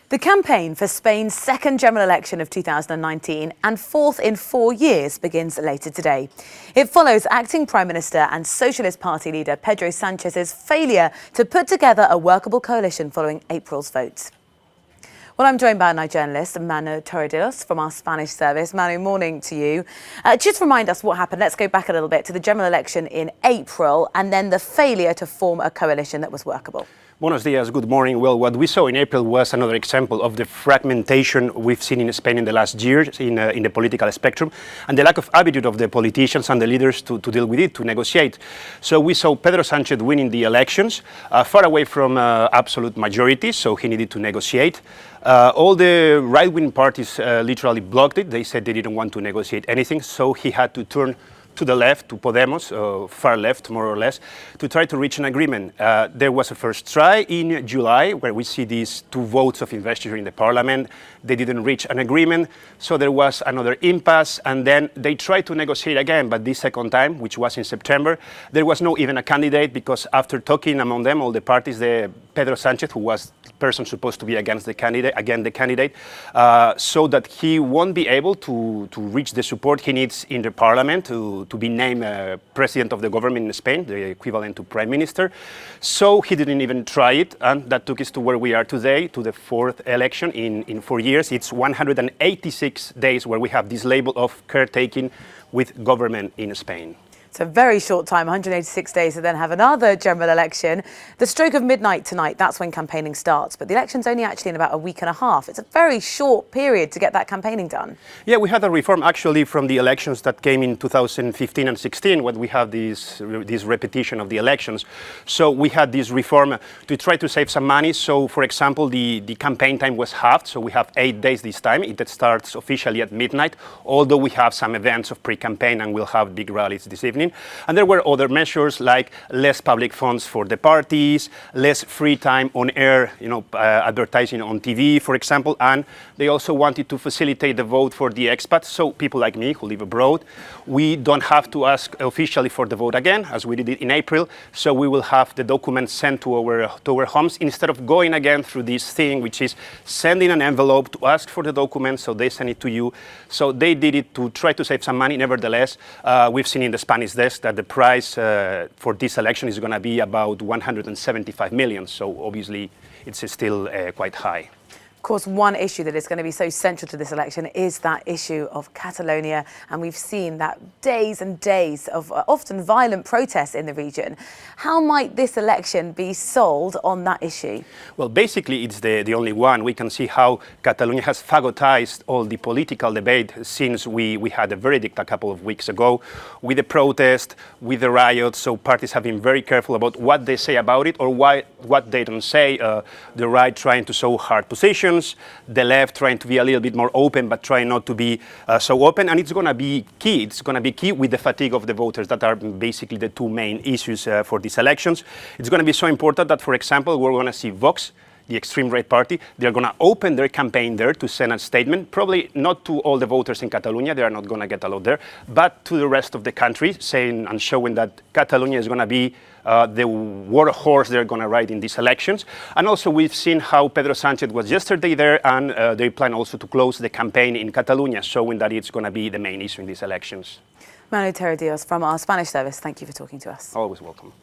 The campaign for Spain's second general election of 2019 and fourth in 4 years begins later today. It follows acting Prime Minister and Socialist Party leader Pedro Sanchez's failure to put together a workable coalition following April's votes. Well, I'm joined by my journalist, Manu Torredillos from our Spanish service. Manu, morning to you. Just remind us what happened. Let's go back a little bit to the general election in April and then the failure to form a coalition that was workable. Buenos dias, good morning. Well, what we saw in April was another example of the fragmentation we've seen in Spain in the last years in the political spectrum, and the lack of attitude of the politicians and the leaders to deal with it, to negotiate. So we saw Pedro Sanchez winning the elections, far away from absolute majority, so he needed to negotiate. All the right-wing parties literally blocked it. They said they didn't want to negotiate anything, so he had to turn to the left, to Podemos, far left, more or less, to try to reach an agreement. There was a first try in July, where we see these 2 votes of investiture in the parliament. They didn't reach an agreement, so there was another impasse, and then they tried to negotiate again, but this second time, which was in September, there was no even a candidate, because after talking among them, all the parties, Pedro Sanchez, who was the person supposed to be against the candidate, so that he won't be able to reach the support he needs in the parliament to be named president of the government in Spain, the equivalent to Prime Minister. So he didn't even try it, and that took us to where we are today, to the 4th election in 4 years. It's 186 days where we have this label of caretaking with government in Spain. It's a very short time, 186 days, to then have another general election. The stroke of midnight tonight, that's when campaigning starts. But the election's only actually in about a week and a half. It's a very short period to get that campaigning done. Yeah, we had a reform actually from the elections that came in 2015 and 16, when we have this repetition of the elections. So we had this reform to try to save some money. So, for example, the campaign time was halved. So we have 8 days this time. It starts officially at midnight, although we have some events of pre-campaign and we'll have big rallies this evening. And there were other measures like less public funds for the parties, less free time on air, advertising on TV, for example. And they also wanted to facilitate the vote for the expats. So people like me who live abroad, we don't have to ask officially for the vote again, as we did it in April. So we will have the documents sent to our homes instead of going again through this thing, which is sending an envelope to ask for the documents, so they send it to you. So they did it to try to save some money. Nevertheless, we've seen in the Spanish desk that the price for this election is going to be about 175 million. So obviously it's still quite high. Of course, one issue that is going to be so central to this election is that issue of Catalonia. And we've seen that days and days of often violent protests in the region. How might this election be sold on that issue? Well, basically, it's the only one. We can see how Catalonia has phagocyzed all the political debate since we had a verdict a couple of weeks ago with the protest, with the riots. So parties have been very careful about what they say about it or what they don't say. The right trying to show hard positions, the left trying to be a little bit more open, but trying not to be so open. And it's going to be key. It's going to be key with the fatigue of the voters that are basically the 2 main issues for these elections. It's going to be so important that, for example, we're going to see Vox, the extreme right party. They're going to open their campaign there to send a statement, probably not to all the voters in Catalonia, they are not going to get allowed there, but to the rest of the country, saying and showing that Catalonia is going to be the war horse they're going to ride in these elections. And also we've seen how Pedro Sanchez was yesterday there, and they plan also to close the campaign in Catalonia, showing that it's going to be the main issue in these elections. Manu Torredillos from our Spanish service, thank you for talking to us. Always welcome.